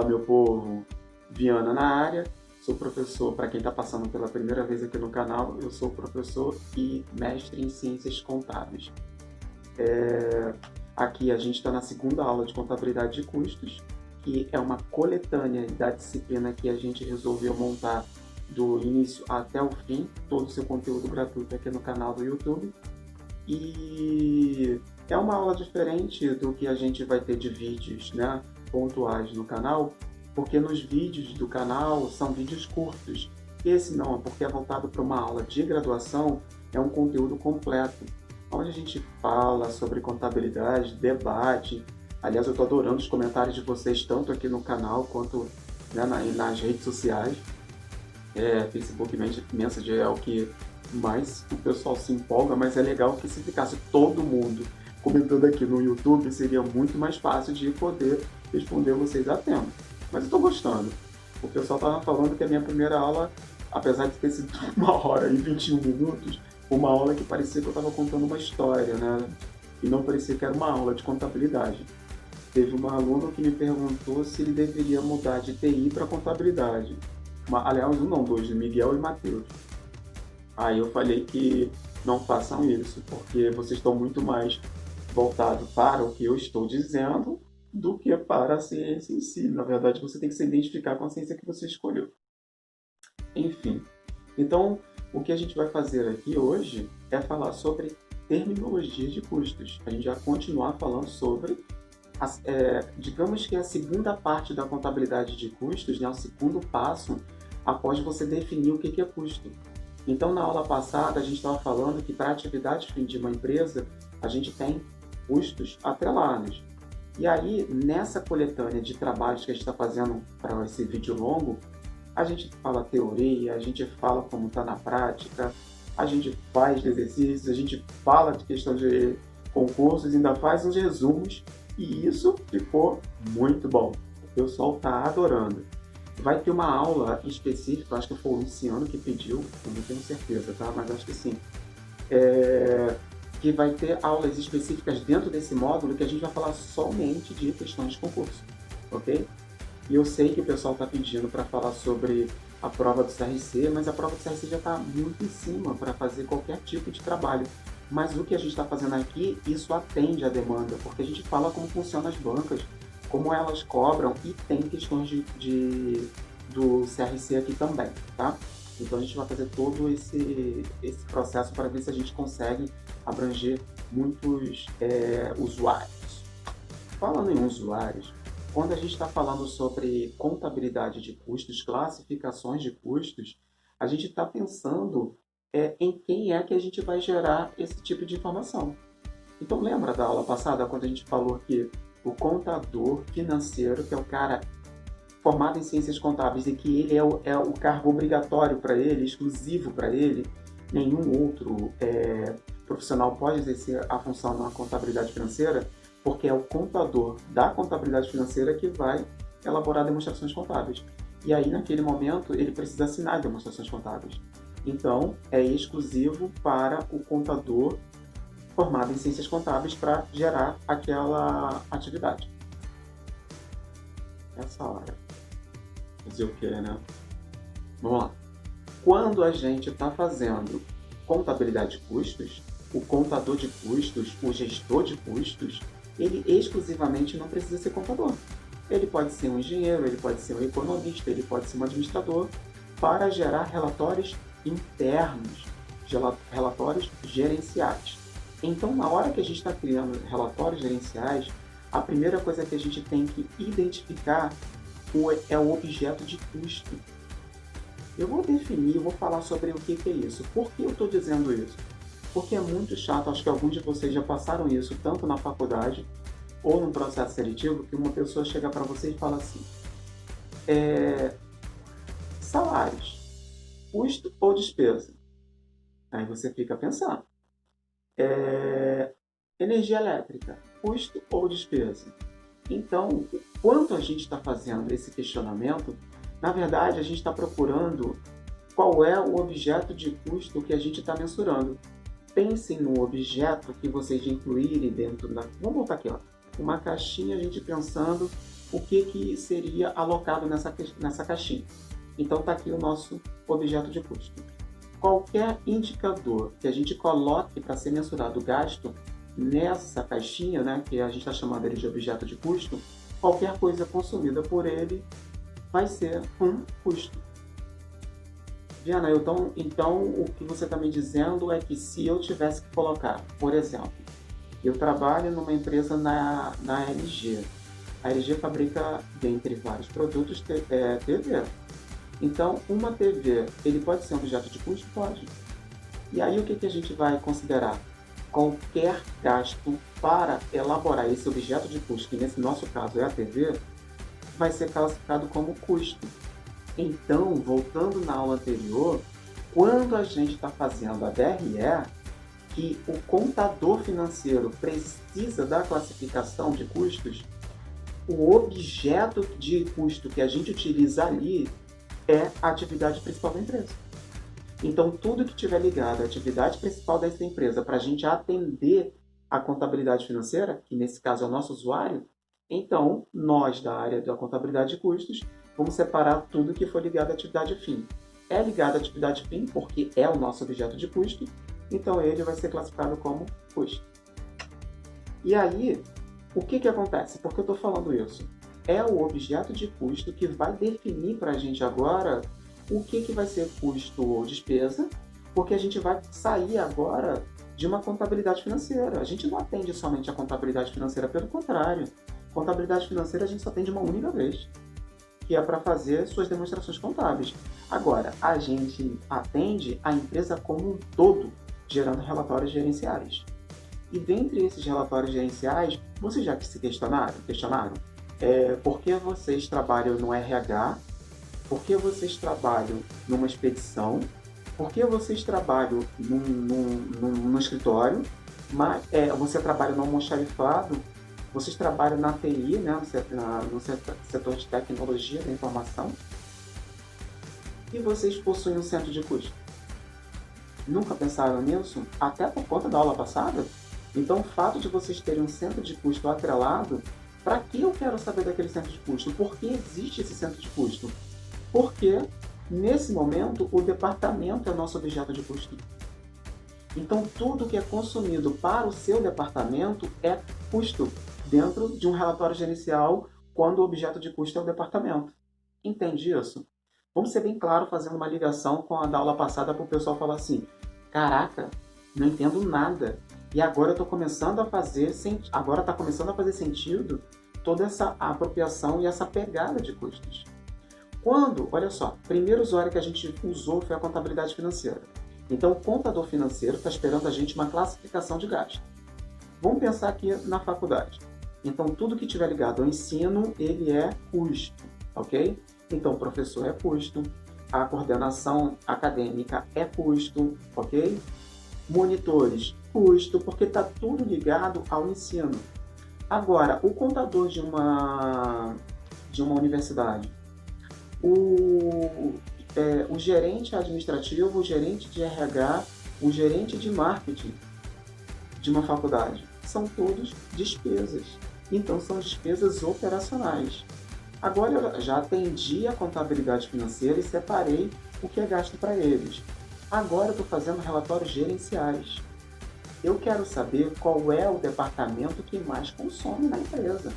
meu povo, Viana na área. Sou professor, para quem está passando pela primeira vez aqui no canal, eu sou professor e mestre em Ciências Contábeis. Aqui a gente está na segunda aula de Contabilidade de Custos, que é uma coletânea da disciplina que a gente resolveu montar do início até o fim, todo o seu conteúdo gratuito aqui no canal do YouTube. E é uma aula diferente do que a gente vai ter de vídeos, né, pontuais no canal, porque nos vídeos do canal são vídeos curtos. Esse não, é porque é voltado para uma aula de graduação, é um conteúdo completo, onde a gente fala sobre contabilidade, debate. Aliás, eu estou adorando os comentários de vocês, tanto aqui no canal quanto, né, nas redes sociais. Facebook Messenger é o que mais o pessoal se empolga, mas é legal que se ficasse todo mundo comentando aqui no YouTube, seria muito mais fácil de poder responder vocês a tempo. Mas eu estou gostando. O pessoal estava falando que a minha primeira aula, apesar de ter sido 1h e 21 minutos, uma aula que parecia que eu estava contando uma história, né? E não parecia que era uma aula de contabilidade. Teve uma aluna que me perguntou se ele deveria mudar de TI para contabilidade. Aliás, dois, Miguel e Matheus. Aí eu falei que não façam isso, porque vocês estão muito mais voltados para o que eu estou dizendo do que para a ciência em si. Na verdade, você tem que se identificar com a ciência que você escolheu. Enfim, então o que a gente vai fazer aqui hoje é falar sobre terminologia de custos. A gente vai continuar falando sobre, digamos que a segunda parte da contabilidade de custos, né, o segundo passo após você definir o que é custo. Então, na aula passada, a gente estava falando que para a atividade fim de uma empresa, a gente tem custos atrelados. E aí, nessa coletânea de trabalhos que a gente está fazendo para esse vídeo longo, a gente fala teoria, a gente fala como está na prática, a gente faz exercícios, a gente fala de questão de concursos, ainda faz uns resumos, e isso ficou muito bom. O pessoal está adorando. Vai ter uma aula específica, acho que foi o Luciano que pediu, eu não tenho certeza, tá? Mas acho que sim. Que vai ter aulas específicas dentro desse módulo que a gente vai falar somente de questões de concurso, ok? E eu sei que o pessoal está pedindo para falar sobre a prova do CRC, mas a prova do CRC já está muito em cima para fazer qualquer tipo de trabalho. Mas o que a gente está fazendo aqui, isso atende à demanda, porque a gente fala como funcionam as bancas, como elas cobram, e tem questões do CRC aqui também, tá? Então a gente vai fazer todo esse processo para ver se a gente consegue abranger muitos usuários. Falando em usuários, quando a gente está falando sobre contabilidade de custos, classificações de custos, a gente está pensando em quem é que a gente vai gerar esse tipo de informação. Então lembra da aula passada, quando a gente falou que o contador financeiro, que é o cara formado em ciências contábeis e que ele é o cargo obrigatório para ele, exclusivo para ele, nenhum outro profissional pode exercer a função na contabilidade financeira, porque é o contador da contabilidade financeira que vai elaborar demonstrações contábeis. E aí, naquele momento, ele precisa assinar demonstrações contábeis. Então, é exclusivo para o contador formado em ciências contábeis para gerar aquela atividade. Essa hora. Fazer o que, né? Vamos lá. Quando a gente está fazendo contabilidade de custos, o contador de custos, o gestor de custos, ele exclusivamente não precisa ser contador. Ele pode ser um engenheiro, ele pode ser um economista, ele pode ser um administrador, para gerar relatórios internos, relatórios gerenciais. Então, na hora que a gente está criando relatórios gerenciais, a primeira coisa que a gente tem que identificar é o objeto de custo. Eu vou definir, eu vou falar sobre o que é isso. Por que eu estou dizendo isso? Porque é muito chato, acho que alguns de vocês já passaram isso, tanto na faculdade ou no processo seletivo, que uma pessoa chega para você e fala assim, salários, custo ou despesa? Aí você fica pensando. Energia elétrica, custo ou despesa? Então, quando a gente está fazendo esse questionamento, na verdade a gente está procurando qual é o objeto de custo que a gente está mensurando. Pensem no objeto que vocês incluírem dentro da... Vamos botar aqui, ó, uma caixinha, a gente pensando o que seria alocado nessa caixinha. Então está aqui o nosso objeto de custo. Qualquer indicador que a gente coloque para ser mensurado o gasto nessa caixinha, né, que a gente está chamando ele de objeto de custo, qualquer coisa consumida por ele vai ser um custo. Diana, então o que você está me dizendo é que se eu tivesse que colocar, por exemplo, eu trabalho numa empresa na LG. A LG fabrica, dentre vários produtos, TV. Então, uma TV, ele pode ser um objeto de custo? Pode. E aí, o que a gente vai considerar? Qualquer gasto para elaborar esse objeto de custo, que nesse nosso caso é a TV, vai ser classificado como custo. Então, voltando na aula anterior, quando a gente está fazendo a DRE, que o contador financeiro precisa da classificação de custos, o objeto de custo que a gente utiliza ali é a atividade principal da empresa. Então, tudo que estiver ligado à atividade principal dessa empresa para a gente atender a contabilidade financeira, que nesse caso é o nosso usuário, então, nós da área da contabilidade de custos, vamos separar tudo que for ligado à atividade fim. É ligado à atividade fim porque é o nosso objeto de custo, então ele vai ser classificado como custo. E aí, o que acontece? Por que eu estou falando isso? É o objeto de custo que vai definir para a gente agora o que vai ser custo ou despesa, porque a gente vai sair agora de uma contabilidade financeira. A gente não atende somente a contabilidade financeira, pelo contrário. Contabilidade financeira a gente só atende uma única vez, que é para fazer suas demonstrações contábeis. Agora, a gente atende a empresa como um todo, gerando relatórios gerenciais. E dentre esses relatórios gerenciais, vocês já se questionaram? Por que vocês trabalham no RH? Por que vocês trabalham numa expedição? Por que vocês trabalham num escritório? Você trabalha no almoxarifado? Vocês trabalham na TI, né, no setor de tecnologia da informação? E vocês possuem um centro de custo? Nunca pensaram nisso? Até por conta da aula passada? Então, o fato de vocês terem um centro de custo atrelado, para que eu quero saber daquele centro de custo? Por que existe esse centro de custo? Porque, nesse momento, o departamento é nosso objeto de custo. Então, tudo que é consumido para o seu departamento é custo, dentro de um relatório gerencial, quando o objeto de custo é o departamento. Entende isso? Vamos ser bem claro, fazendo uma ligação com a da aula passada, para o pessoal falar assim, caraca, não entendo nada. E agora está começando a fazer sentido toda essa apropriação e essa pegada de custos. Olha só, o primeiro usuário que a gente usou foi a contabilidade financeira. Então, o contador financeiro está esperando a gente uma classificação de gasto. Vamos pensar aqui na faculdade. Então, tudo que estiver ligado ao ensino, ele é custo, ok? Então, o professor é custo, a coordenação acadêmica é custo, ok? Monitores, custo, porque está tudo ligado ao ensino. Agora, o contador de uma universidade, o gerente administrativo, o gerente de RH, o gerente de marketing de uma faculdade, são todos despesas. Então, são despesas operacionais. Agora, eu já atendi a contabilidade financeira e separei o que é gasto para eles. Agora, eu estou fazendo relatórios gerenciais. Eu quero saber qual é o departamento que mais consome na empresa.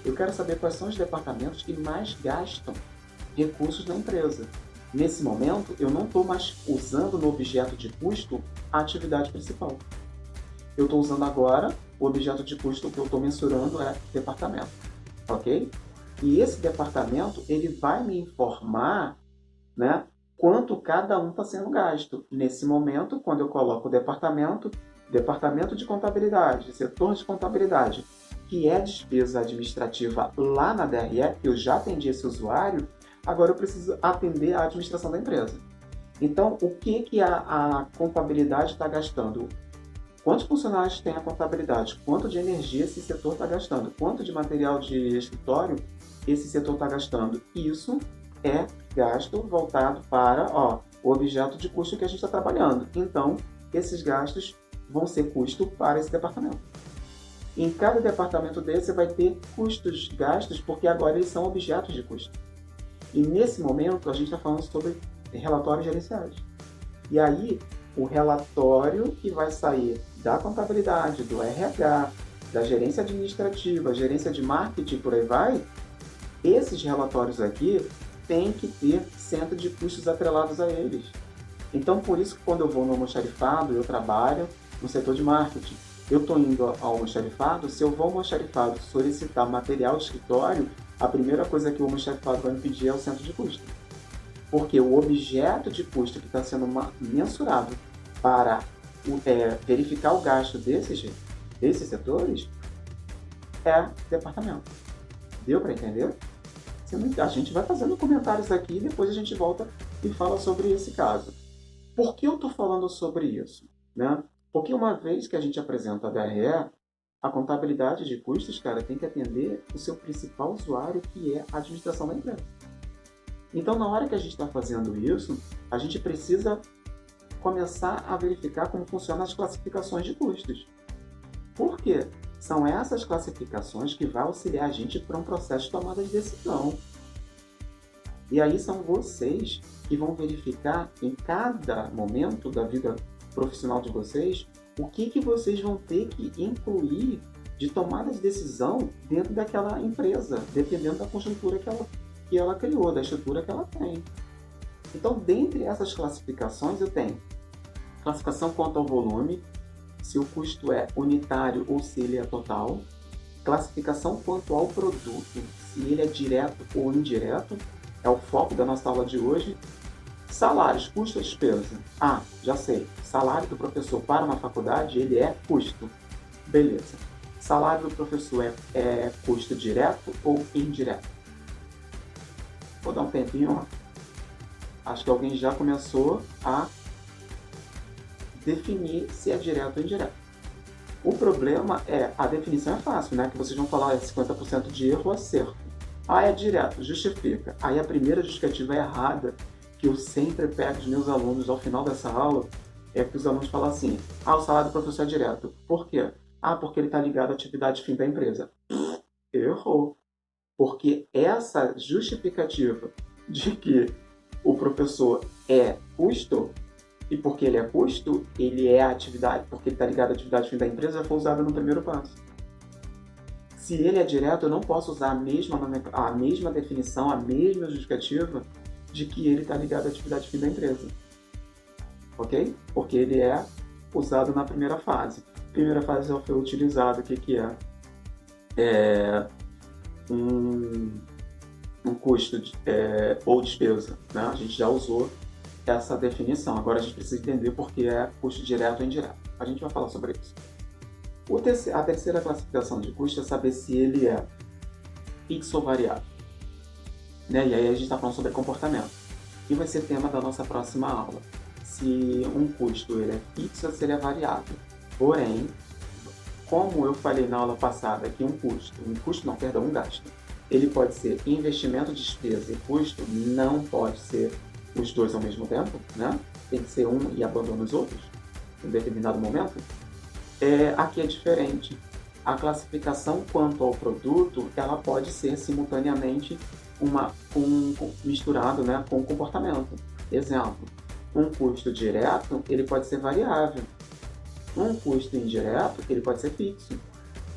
Eu quero saber quais são os departamentos que mais gastam recursos na empresa. Nesse momento, eu não estou mais usando no objeto de custo a atividade principal. Eu estou usando agora o objeto de custo que eu estou mensurando é departamento, ok? E esse departamento, ele vai me informar, né, quanto cada um está sendo gasto. Nesse momento, quando eu coloco o departamento de contabilidade, setor de contabilidade, que é despesa administrativa lá na DRE, eu já atendi esse usuário, agora eu preciso atender a administração da empresa. Então, o que a contabilidade está gastando? Quantos funcionários tem a contabilidade? Quanto de energia esse setor está gastando? Quanto de material de escritório esse setor está gastando? Isso é gasto voltado para o objeto de custo que a gente está trabalhando. Então, esses gastos vão ser custo para esse departamento. Em cada departamento desse vai ter custos gastos, porque agora eles são objetos de custo. E nesse momento a gente está falando sobre relatórios gerenciais. E aí o relatório que vai sair da contabilidade, do RH, da gerência administrativa, gerência de marketing, por aí vai, esses relatórios aqui têm que ter centro de custos atrelados a eles. Então, por isso que quando eu vou no almoxarifado, eu trabalho no setor de marketing. Eu estou indo ao almoxarifado, se eu vou ao almoxarifado solicitar material escritório, a primeira coisa que o almoxarifado vai me pedir é o centro de custo. Porque o objeto de custo que está sendo mensurado para verificar o gasto desses setores é departamento. Deu para entender? A gente vai fazendo comentários aqui e depois a gente volta e fala sobre esse caso. Por que eu estou falando sobre isso? Né? Porque uma vez que a gente apresenta a DRE, a contabilidade de custos, cara, tem que atender o seu principal usuário, que é a administração da empresa. Então, na hora que a gente está fazendo isso, a gente precisa começar a verificar como funcionam as classificações de custos. Por quê? São essas classificações que vão auxiliar a gente para um processo de tomada de decisão. E aí são vocês que vão verificar em cada momento da vida profissional de vocês o que vocês vão ter que incluir de tomada de decisão dentro daquela empresa, dependendo da conjuntura que ela criou, da estrutura que ela tem. Então, dentre essas classificações, eu tenho classificação quanto ao volume, se o custo é unitário ou se ele é total, classificação quanto ao produto, se ele é direto ou indireto, é o foco da nossa aula de hoje. Salários, custo e despesa. Ah, já sei, salário do professor para uma faculdade, ele é custo. Beleza. Salário do professor é custo direto ou indireto? Vou dar um tempinho. Acho que alguém já começou a definir se é direto ou indireto. O problema é, a definição é fácil, né? Que vocês vão falar 50% de erro ou acerto. Ah, é direto, justifica. Aí a primeira justificativa é errada, que eu sempre pego os meus alunos ao final dessa aula, é que os alunos falam assim, o salário do professor é direto. Por quê? Porque ele está ligado à atividade fim da empresa. Errou. Porque essa justificativa de que o professor é custo, e porque ele é custo, ele é atividade, porque ele está ligado à atividade fim da empresa, foi usada no primeiro passo. Se ele é direto, eu não posso usar a mesma definição, a mesma justificativa de que ele está ligado à atividade fim da empresa. Ok? Porque ele é usado na primeira fase. Primeira fase já foi utilizado, o que é um custo ou despesa. Né? A gente já usou essa definição. Agora a gente precisa entender por que é custo direto ou indireto. A gente vai falar sobre isso. A terceira classificação de custo é saber se ele é fixo ou variável. Né? E aí a gente está falando sobre comportamento. E vai ser tema da nossa próxima aula. Se um custo ele é fixo ou se ele é variável. Porém, como eu falei na aula passada que um gasto, ele pode ser investimento, despesa e custo, não pode ser os dois ao mesmo tempo, né? Tem que ser um e abandona os outros em determinado momento. Aqui é diferente. A classificação quanto ao produto, ela pode ser simultaneamente misturado, né, com o comportamento. Exemplo, um custo direto, ele pode ser variável. Um custo indireto, ele pode ser fixo.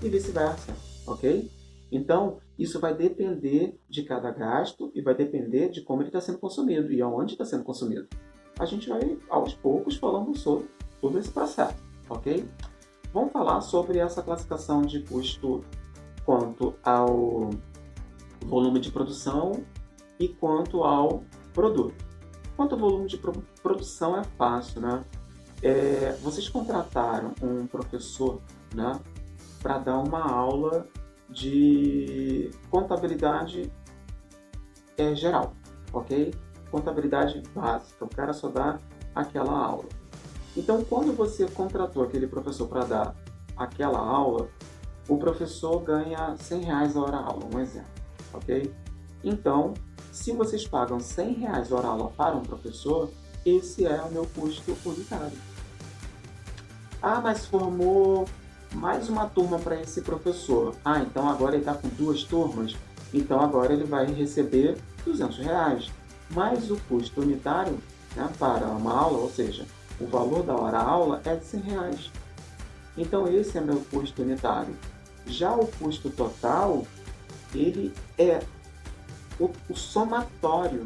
E vice-versa, ok? Então, isso vai depender de cada gasto e vai depender de como ele está sendo consumido e aonde está sendo consumido. A gente vai, aos poucos, falando sobre todo esse processo, ok? Vamos falar sobre essa classificação de custo quanto ao volume de produção e quanto ao produto. Quanto ao volume de produção é fácil, né? Vocês contrataram um professor, né, para dar uma aula de contabilidade geral, ok? Contabilidade básica, o cara só dá aquela aula. Então, quando você contratou aquele professor para dar aquela aula, o professor ganha R$100 a hora-aula, um exemplo, ok? Então, se vocês pagam R$100 a hora-aula para um professor, esse é o meu custo unitário. Mas formou mais uma turma para esse professor. Ah, então agora ele está com 2 turmas, então agora ele vai receber R$ 200. Mas o custo unitário, né, para uma aula, ou seja, o valor da hora-aula é de R$ 100. Então esse é meu custo unitário. Já o custo total, ele é o somatório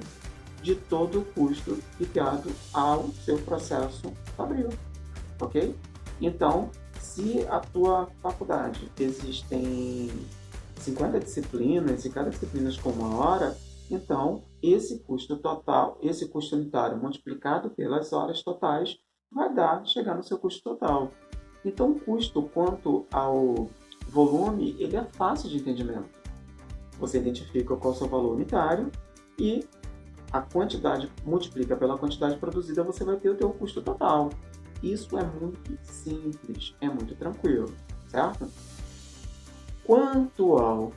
de todo o custo ligado ao seu processo fabril, ok? Então, se a tua faculdade existem 50 disciplinas e cada disciplina com 1 hora, então esse custo total, esse custo unitário multiplicado pelas horas totais vai chegar no seu custo total. Então o custo quanto ao volume, ele é fácil de entendimento. Você identifica qual é o seu valor unitário e a quantidade multiplica pela quantidade produzida, você vai ter o teu custo total. Isso é muito simples, é muito tranquilo, certo? Quanto ao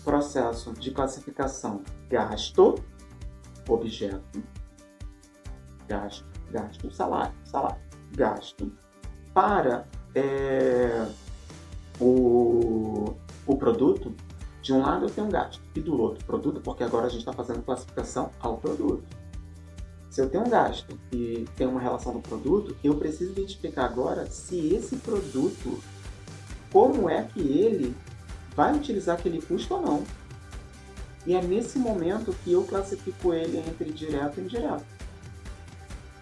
processo de classificação gasto, objeto, gasto, salário, gasto, para o produto, de um lado eu tenho um gasto e do outro produto, porque agora a gente está fazendo classificação ao produto. Se eu tenho um gasto e tem uma relação do produto, eu preciso identificar agora se esse produto, como é que ele vai utilizar aquele custo ou não. E é nesse momento que eu classifico ele entre direto e indireto.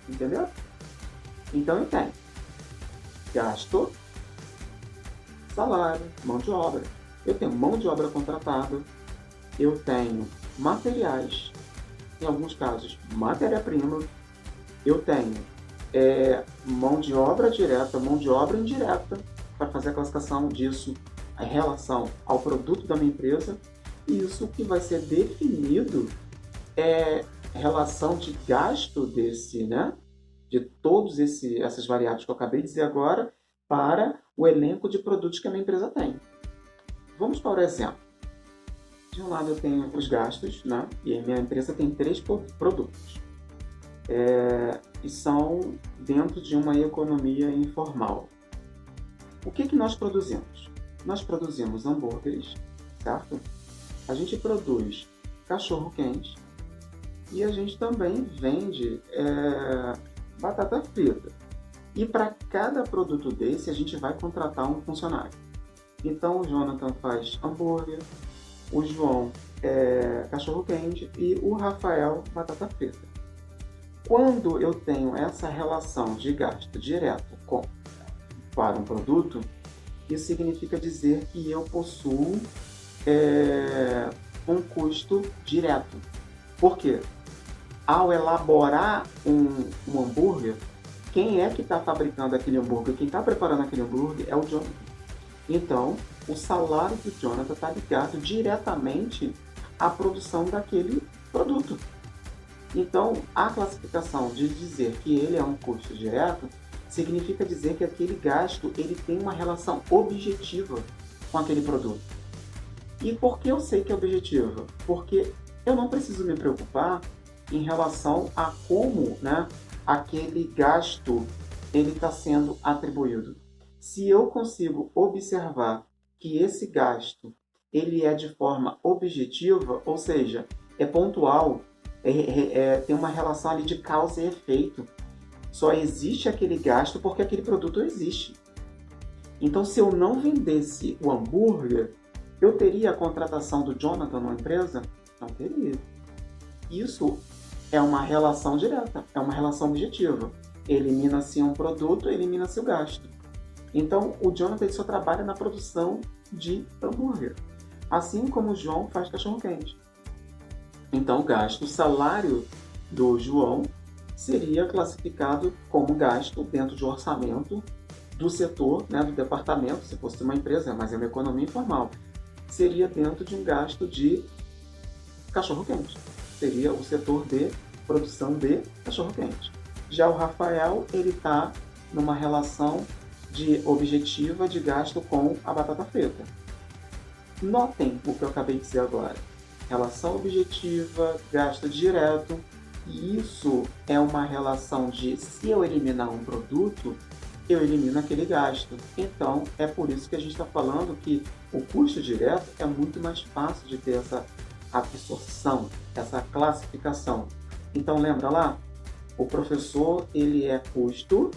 Entendeu? Então eu tenho gasto, salário, mão de obra. Eu tenho mão de obra contratada, eu tenho materiais, em alguns casos matéria-prima, eu tenho mão de obra direta, mão de obra indireta, para fazer a classificação disso em relação ao produto da minha empresa. E isso que vai ser definido é relação de gasto de todas essas variáveis que eu acabei de dizer agora para o elenco de produtos que a minha empresa tem. Vamos para o exemplo. De um lado eu tenho os gastos, e a minha empresa tem 3 produtos. E são dentro de uma economia informal. O que nós produzimos? Nós produzimos hambúrgueres, certo? A gente produz cachorro-quente e a gente também vende batata frita. E para cada produto desse a gente vai contratar um funcionário. Então o Jonathan faz hambúrguer, o João cachorro-quente e o Rafael batata frita. Quando eu tenho essa relação de gasto direto para um produto, isso significa dizer que eu possuo um custo direto. Por quê? Ao elaborar um hambúrguer, quem é que está fabricando aquele hambúrguer? Quem está preparando aquele hambúrguer é o Jonathan. Então, o salário do Jonathan está ligado diretamente à produção daquele produto. Então, a classificação de dizer que ele é um custo direto significa dizer que aquele gasto ele tem uma relação objetiva com aquele produto. E por que eu sei que é objetiva? Porque eu não preciso me preocupar em relação a como aquele gasto está sendo atribuído. Se eu consigo observar que esse gasto ele é de forma objetiva, ou seja, é pontual, tem uma relação ali de causa e efeito. Só existe aquele gasto porque aquele produto existe. Então, se eu não vendesse o hambúrguer, eu teria a contratação do Jonathan numa empresa? Não teria. Isso é uma relação direta, é uma relação objetiva. Elimina-se um produto, elimina-se o gasto. Então, o Jonathan só trabalha na produção de hambúrguer, assim como o João faz cachorro-quente. Então, o salário do João seria classificado como gasto dentro de um orçamento do setor, do departamento, se fosse uma empresa, mas é uma economia informal, seria dentro de um gasto de cachorro-quente. Seria o setor de produção de cachorro-quente. Já o Rafael, ele está numa relação objetiva de gasto com a batata frita. Notem o que eu acabei de dizer agora. Relação objetiva, gasto direto. E isso é uma relação de, se eu eliminar um produto, eu elimino aquele gasto. Então, é por isso que a gente está falando que o custo direto é muito mais fácil de ter essa absorção, essa classificação. Então, lembra lá? O professor, ele é custo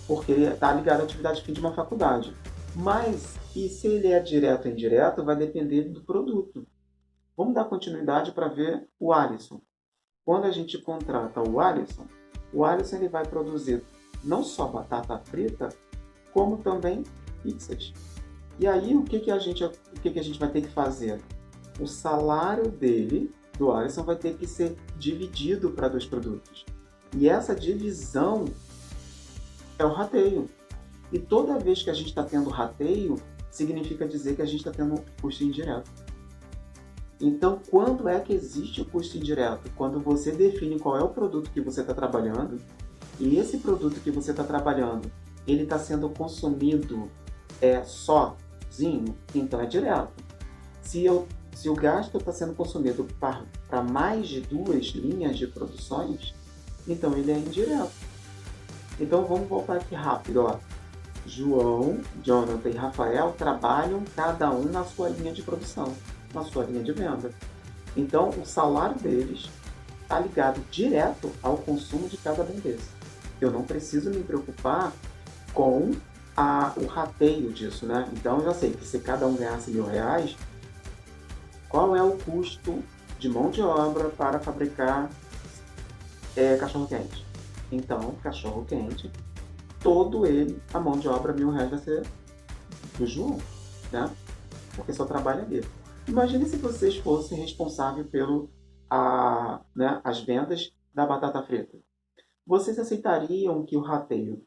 porque ele está ligado à atividade fim de uma faculdade. Mas, e se ele é direto ou indireto, vai depender do produto. Vamos dar continuidade para ver o Alisson. Quando a gente contrata o Alisson ele vai produzir não só batata frita, como também pizzas. E aí, o que a gente vai ter que fazer? O salário dele, do Alisson, vai ter que ser dividido para 2 produtos. E essa divisão é o rateio. E toda vez que a gente está tendo rateio, significa dizer que a gente está tendo custo indireto. Então, quando é que existe o custo indireto? Quando você define qual é o produto que você está trabalhando, e esse produto que você está trabalhando, ele está sendo consumido sozinho, então é direto. Se o gasto está sendo consumido para mais de 2 linhas de produções, então ele é indireto. Então vamos voltar aqui rápido. Ó. João, Jonathan e Rafael trabalham cada um na sua linha de produção, na sua linha de venda. Então o salário deles está ligado direto ao consumo de cada um desses. Eu não preciso me preocupar com o rateio disso, né? Então eu já sei que se cada um ganhasse R$1.000, qual é o custo de mão de obra para fabricar cachorro-quente? Então, cachorro-quente, todo ele, a mão de obra R$1.000 vai ser do João, né? Porque só trabalha ali. Imagine se vocês fossem responsáveis as vendas da batata frita. Vocês aceitariam que o rateio,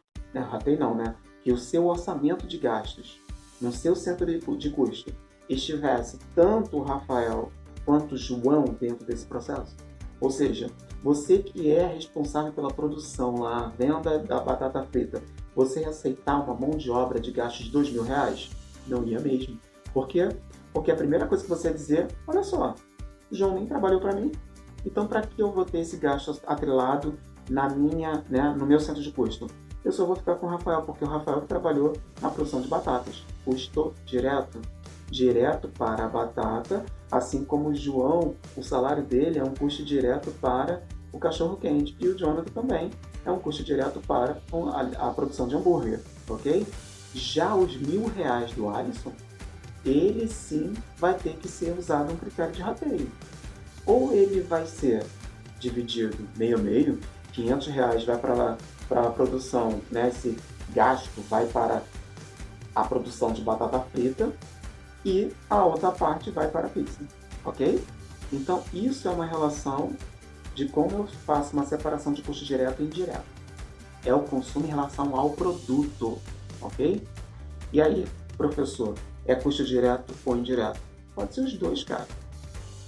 que o seu orçamento de gastos no seu centro de custo estivesse tanto o Rafael quanto o João dentro desse processo? Ou seja, você que é responsável pela produção lá, venda da batata frita, você ia aceitar uma mão de obra de gastos de R$2.000? Não ia mesmo. Por quê? Porque a primeira coisa que você ia dizer, olha só, o João nem trabalhou para mim, então para que eu vou ter esse gasto atrelado no meu centro de custo? Eu só vou ficar com o Rafael, porque o Rafael trabalhou na produção de batatas. Custo direto para a batata, assim como o João, o salário dele é um custo direto para o cachorro-quente. E o Jonathan também é um custo direto para a produção de hambúrguer, ok? Já os R$1.000 do Alisson, ele sim vai ter que ser usado um critério de rateio. Ou ele vai ser dividido meio-meio, R$500 vai para a produção, né? Esse gasto vai para a produção de batata frita e a outra parte vai para a pizza, ok? Então, isso é uma relação de como eu faço uma separação de custo direto e indireto. É o consumo em relação ao produto, ok? E aí, professor, é custo direto ou indireto? Pode ser os dois, cara.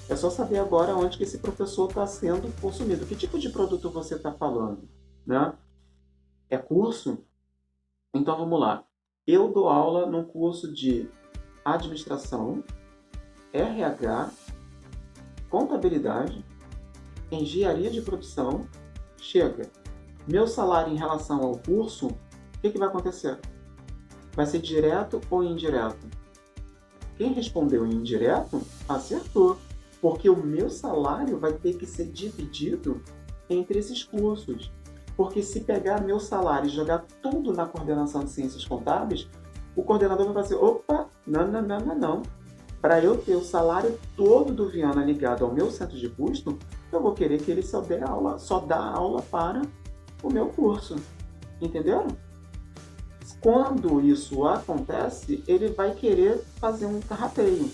É só saber agora onde que esse professor está sendo consumido. Que tipo de produto você está falando, né? É curso? Então, vamos lá. Eu dou aula no curso de administração, RH, contabilidade, engenharia de produção. Chega. Meu salário em relação ao curso, o que vai acontecer? Vai ser direto ou indireto? Quem respondeu indireto, acertou. Porque o meu salário vai ter que ser dividido entre esses cursos. Porque se pegar meu salário e jogar tudo na coordenação de ciências contábeis, o coordenador vai fazer, opa, não. Para eu ter o salário todo do Viana ligado ao meu centro de custo, eu vou querer que ele só dá aula para o meu curso. Entenderam? Quando isso acontece, ele vai querer fazer um rateio.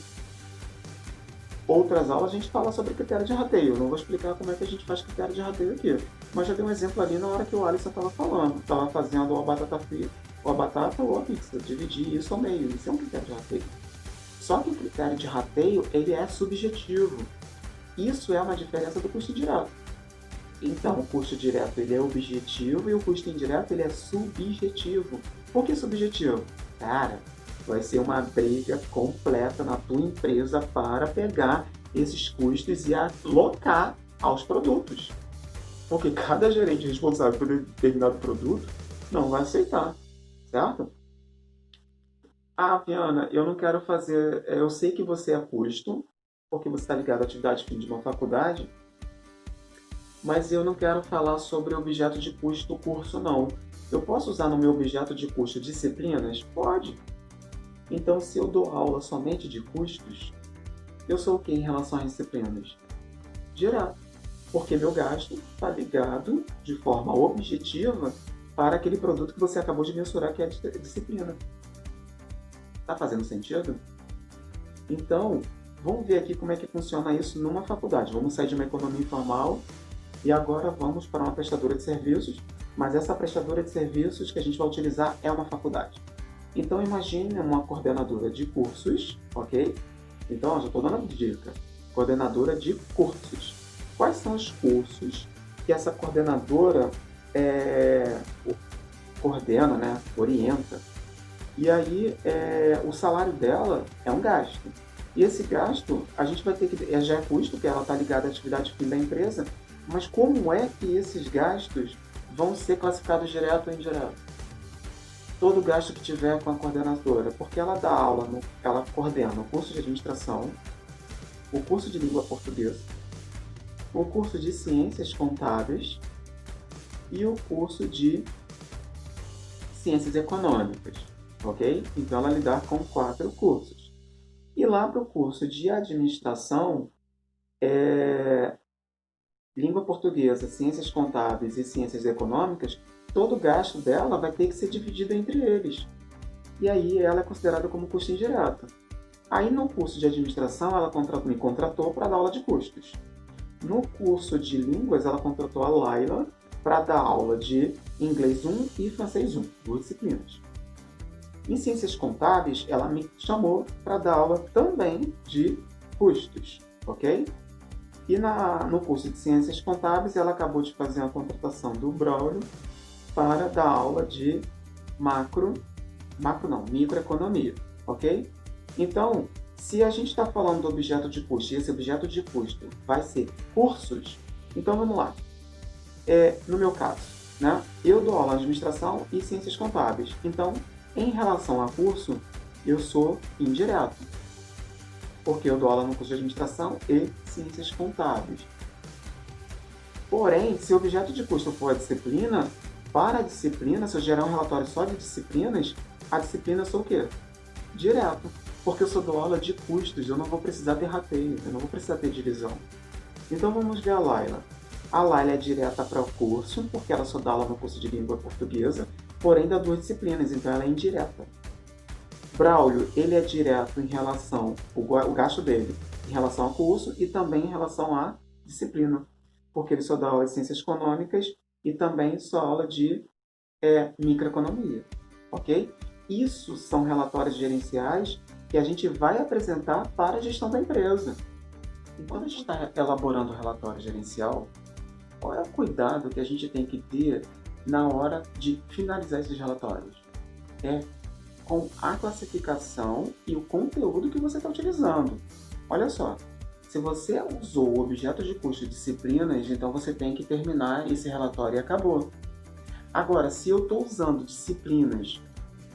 Outras aulas a gente fala sobre critério de rateio. Eu não vou explicar como é que a gente faz critério de rateio aqui. Mas já dei um exemplo ali na hora que o Alisson estava falando. Estava fazendo a batata frita, ou a batata ou a pizza. Dividir isso ao meio. Isso é um critério de rateio. Só que o critério de rateio, ele é subjetivo. Isso é uma diferença do custo direto. Então, o custo direto ele é objetivo e o custo indireto ele é subjetivo. Por que subjetivo? Cara, vai ser uma briga completa na tua empresa para pegar esses custos e alocar aos produtos. Porque cada gerente responsável por determinado produto não vai aceitar. certo? Ah, Viana, eu não quero fazer. Eu sei que você é custo, porque você está ligado à atividade fim de uma faculdade, mas eu não quero falar sobre objeto de custo do curso, não. Eu posso usar no meu objeto de custo disciplinas? Pode. Então, se eu dou aula somente de custos, eu sou o que em relação às disciplinas? Direto. Porque meu gasto está ligado de forma objetiva para aquele produto que você acabou de mensurar, que é a disciplina. Está fazendo sentido? Então, vamos ver aqui como é que funciona isso numa faculdade. Vamos sair de uma economia informal e agora vamos para uma prestadora de serviços, mas essa prestadora de serviços que a gente vai utilizar é uma faculdade. Então, imagine uma coordenadora de cursos, ok? Então, já estou dando a dica. Coordenadora de cursos. Quais são os cursos que essa coordenadora coordena, né? Orienta? E aí, o salário dela é um gasto. E esse gasto, a gente vai ter que... Já é custo, porque ela está ligada à atividade fim da empresa, mas como é que esses gastos vão ser classificados direto ou indireto? Todo gasto que tiver com a coordenadora, porque ela dá aula, ela coordena o curso de administração, o curso de língua portuguesa, o curso de ciências contábeis e o curso de ciências econômicas, ok? Então ela lidar com 4 cursos. E lá para o curso de administração, língua portuguesa, ciências contábeis e ciências econômicas, todo o gasto dela vai ter que ser dividido entre eles. E aí ela é considerada como custo indireto. Aí no curso de administração ela me contratou para dar aula de custos. No curso de línguas ela contratou a Laila para dar aula de inglês 1 e francês 1, 2 disciplinas. Em ciências contábeis ela me chamou para dar aula também de custos, ok? E no curso de ciências contábeis ela acabou de fazer a contratação do Braulio para dar aula de microeconomia, ok? Então, se a gente está falando do objeto de custo e esse objeto de custo vai ser cursos, então vamos lá. No meu caso, né, eu dou aula de administração e ciências contábeis. Então, em relação a curso, eu sou indireto, porque eu dou aula no curso de administração e ciências contábeis. Porém, se o objeto de custo for a disciplina, para a disciplina, se eu gerar um relatório só de disciplinas, a disciplina eu sou o quê? Direto. Porque eu só dou aula de custos, eu não vou precisar ter rateio, eu não vou precisar ter divisão. Então vamos ver a Laila. A Laila é direta para o curso, porque ela só dá aula no curso de língua portuguesa, porém dá 2 disciplinas, então ela é indireta. Braulio, ele é direto em relação, o gasto dele, em relação ao curso e também em relação à disciplina, porque ele só dá aula de ciências econômicas e também só aula de microeconomia, ok? Isso são relatórios gerenciais que a gente vai apresentar para a gestão da empresa. E quando a gente está elaborando o relatório gerencial, qual é o cuidado que a gente tem que ter na hora de finalizar esses relatórios? Com a classificação e o conteúdo que você está utilizando. Olha só, se você usou o objeto de custo de disciplinas, então você tem que terminar esse relatório e acabou. Agora, se eu estou usando disciplinas,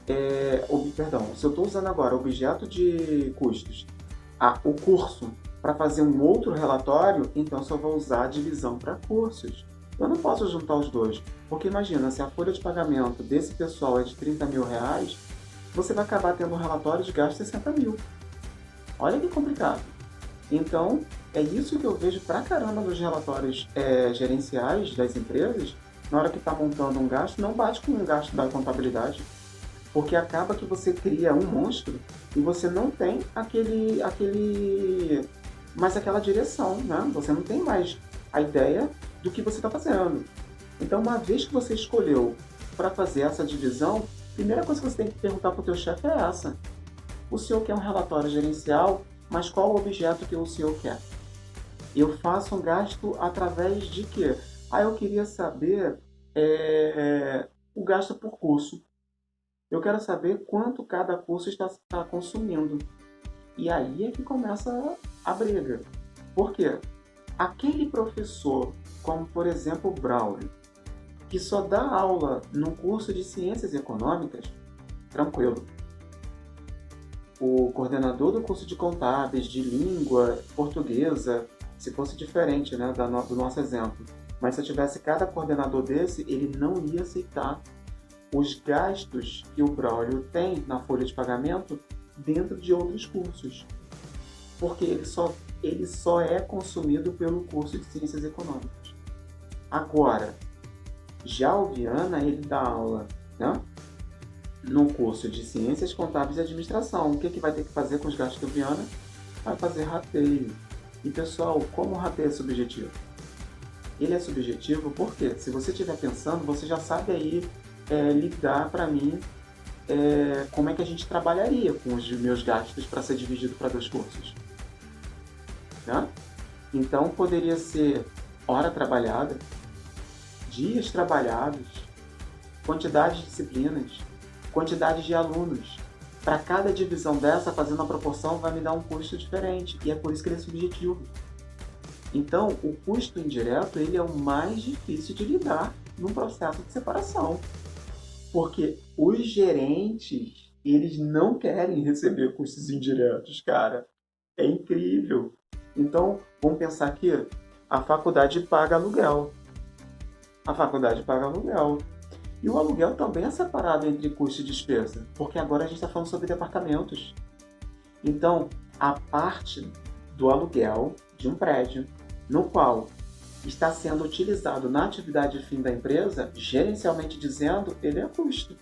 se eu estou usando agora objeto de custos, o curso, para fazer um outro relatório, então só vou usar a divisão para cursos. Eu não posso juntar os dois, porque imagina, se a folha de pagamento desse pessoal é de 30 mil reais, você vai acabar tendo um relatório de gasto de 60 mil. Olha que complicado. Então, é isso que eu vejo pra caramba nos relatórios gerenciais das empresas. Na hora que está montando um gasto, não bate com um gasto da contabilidade. Porque acaba que você cria um monstro e você não tem mais aquela direção, né? Você não tem mais a ideia do que você está fazendo. Então, uma vez que você escolheu para fazer essa divisão, a primeira coisa que você tem que perguntar para o teu chefe é essa. O senhor quer um relatório gerencial, mas qual o objeto que o senhor quer? Eu faço um gasto através de quê? Eu queria saber o gasto por curso. Eu quero saber quanto cada curso está consumindo. E aí é que começa a briga. Por quê? Aquele professor, como por exemplo o Braulio, que só dá aula no curso de ciências econômicas, tranquilo. O coordenador do curso de contábeis, de língua portuguesa, se fosse diferente, né, do nosso exemplo, mas se eu tivesse cada coordenador desse, ele não ia aceitar os gastos que o Braulio tem na folha de pagamento dentro de outros cursos, porque ele só é consumido pelo curso de Ciências Econômicas. Agora, já o Viana, ele dá aula, né, no curso de Ciências Contábeis e Administração. O que vai ter que fazer com os gastos do Viana? Vai fazer rateio. E pessoal, como o rateio é subjetivo? Ele é subjetivo porque, se você estiver pensando, você já sabe aí ligar para mim como é que a gente trabalharia com os meus gastos para ser dividido para 2 cursos. Né? Então, poderia ser hora trabalhada, dias trabalhados, quantidade de disciplinas, quantidade de alunos. Para cada divisão dessa, fazendo a proporção, vai me dar um custo diferente. E é por isso que ele é subjetivo. Então, o custo indireto ele é o mais difícil de lidar num processo de separação. Porque os gerentes, eles não querem receber custos indiretos, cara. É incrível. Então, vamos pensar aqui, a faculdade paga aluguel. A faculdade paga aluguel. E o aluguel também é separado entre custo e despesa, porque agora a gente está falando sobre departamentos. Então, a parte do aluguel de um prédio, no qual está sendo utilizado na atividade fim da empresa, gerencialmente dizendo, ele é custo.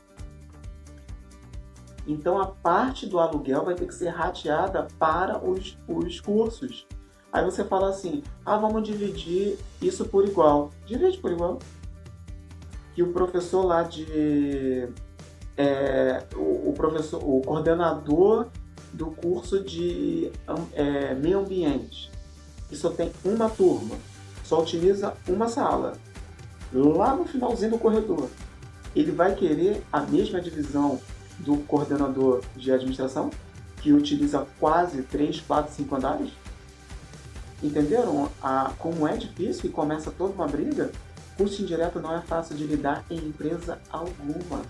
Então, a parte do aluguel vai ter que ser rateada para os cursos. Aí você fala assim, vamos dividir isso por igual. Divide por igual. Que o professor lá o coordenador do curso de meio ambiente, que só tem uma turma, só utiliza uma sala, lá no finalzinho do corredor, ele vai querer a mesma divisão do coordenador de administração, que utiliza quase 3, 4, 5 andares? Entenderam como é difícil e começa toda uma briga? Custo indireto não é fácil de lidar em empresa alguma,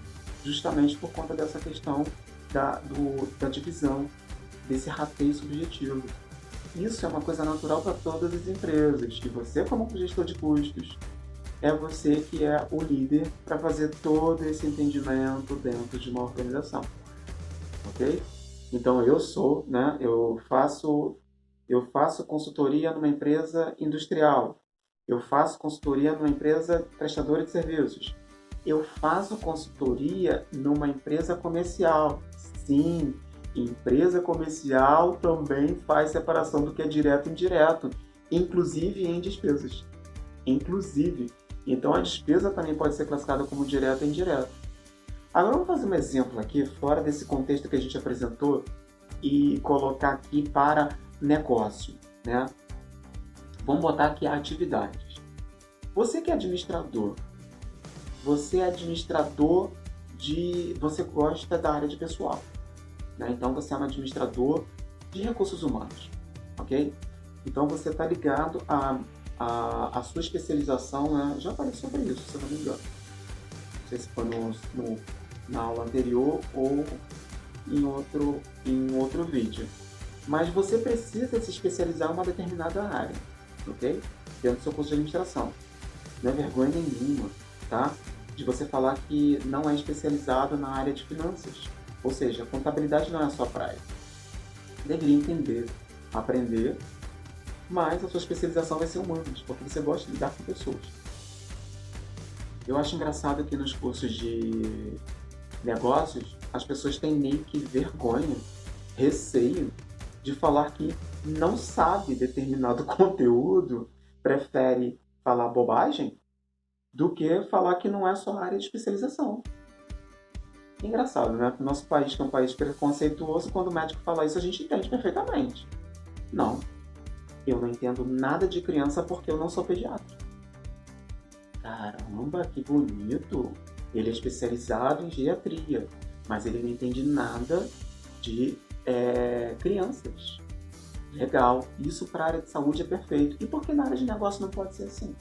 justamente por conta dessa questão da divisão, desse rateio subjetivo. Isso é uma coisa natural para todas as empresas, e você, como gestor de custos, é você que é o líder para fazer todo esse entendimento dentro de uma organização, ok? Então eu faço consultoria numa empresa industrial, eu faço consultoria numa empresa prestadora de serviços. Eu faço consultoria numa empresa comercial. Sim, empresa comercial também faz separação do que é direto e indireto, inclusive em despesas. Inclusive. Então a despesa também pode ser classificada como direto e indireto. Agora vamos fazer um exemplo aqui, fora desse contexto que a gente apresentou, e colocar aqui para negócio, né? Vamos botar aqui a atividades. Você que é administrador, você gosta da área de pessoal, né? Então você é um administrador de recursos humanos, ok? Então você está ligado à sua especialização, né? Já falei sobre isso, se eu não me engano. Não sei se foi na aula anterior ou em outro vídeo. Mas você precisa se especializar em uma determinada área, ok? Dentro do seu curso de administração. Não é vergonha nenhuma, tá? De você falar que não é especializado na área de finanças. Ou seja, contabilidade não é a sua praia. Deveria entender, aprender, mas a sua especialização vai ser humanas, porque você gosta de lidar com pessoas. Eu acho engraçado que nos cursos de negócios, as pessoas têm meio que vergonha, receio de falar que não sabe determinado conteúdo, prefere falar bobagem do que falar que não é sua área de especialização. Engraçado, né? Nosso país, que é um país preconceituoso, quando o médico fala isso, a gente entende perfeitamente. Não, eu não entendo nada de criança porque eu não sou pediatra. Caramba, que bonito! Ele é especializado em geriatria, mas ele não entende nada de crianças. Legal, isso para a área de saúde é perfeito. E por que na área de negócio não pode ser assim?